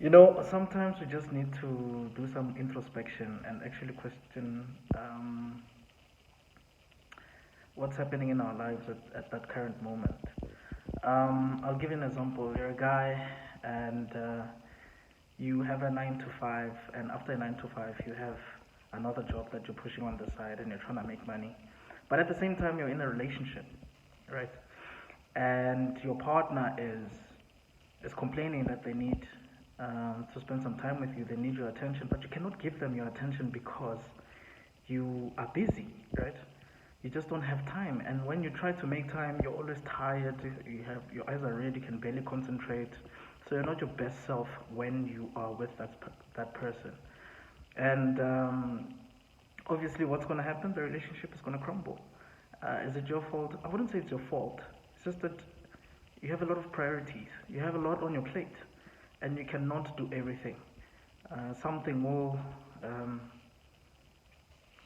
Sometimes we just need to do some introspection and actually question what's happening in our lives at that current moment. I'll give you an example. You're a guy and you have a 9 to 5, and after a 9 to 5, you have another job that you're pushing on the side and you're trying to make money. But at the same time, you're in a relationship, right? And your partner is complaining that they need to spend some time with you, they need your attention, but you cannot give them your attention because you are busy, right? You just don't have time. And when you try to make time, you're always tired, you have your eyes are red, you can barely concentrate. So you're not your best self when you are with that person. And obviously, what's going to happen? The relationship is going to crumble. Is it your fault? I wouldn't say it's your fault. It's just that you have a lot of priorities. You have a lot on your plate, and you cannot do everything. Something will,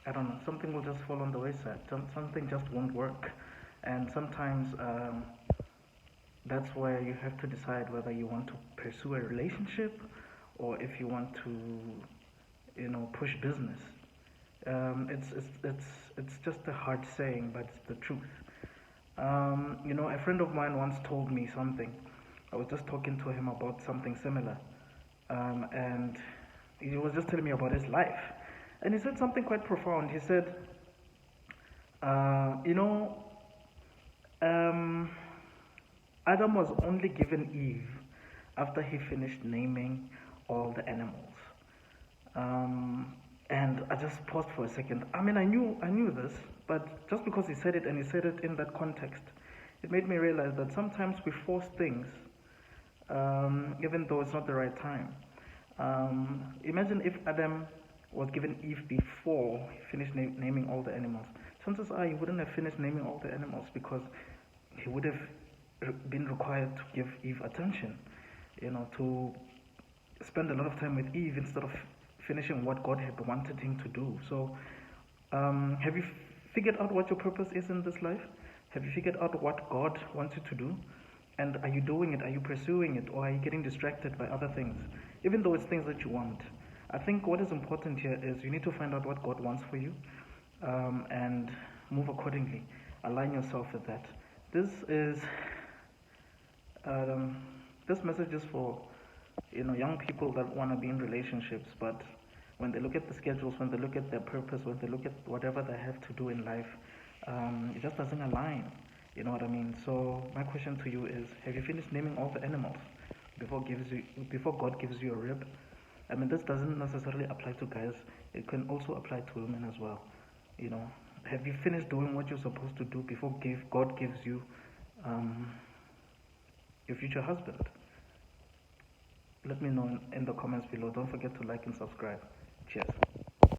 I don't know, something will just fall on the wayside. Something just won't work. And sometimes that's where you have to decide whether you want to pursue a relationship or if you want to, push business. It's just a hard saying, but it's the truth. A friend of mine once told me something. I was just talking to him about something similar, and he was just telling me about his life, and he said something quite profound. He said, uh, you know, um, Adam was only given Eve after he finished naming all the animals. And I just paused for a second. I mean, I knew this, but just because he said it and he said it in that context, it made me realize that sometimes we force things, even though it's not the right time. Imagine if Adam was given Eve before he finished naming all the animals. Chances are he wouldn't have finished naming all the animals because he would have been required to give Eve attention, to spend a lot of time with Eve instead of finishing what God had wanted him to do. So, have you figured out what your purpose is in this life? Have you figured out what God wants you to do? And are you doing it? Are you pursuing it? Or are you getting distracted by other things? Even though it's things that you want. I think what is important here is you need to find out what God wants for you, and move accordingly. Align yourself with that. This is um, this message is for young people that want to be in relationships, but when they look at the schedules, when they look at their purpose, when they look at whatever they have to do in life, it just doesn't align. You know what I mean? So my question to you is: have you finished naming all the animals before God gives you a rib? I mean, this doesn't necessarily apply to guys. It can also apply to women as well. You know, have you finished doing what you're supposed to do before God gives you um, your future husband? Let me know in the comments below. Don't forget to like and subscribe. Cheers.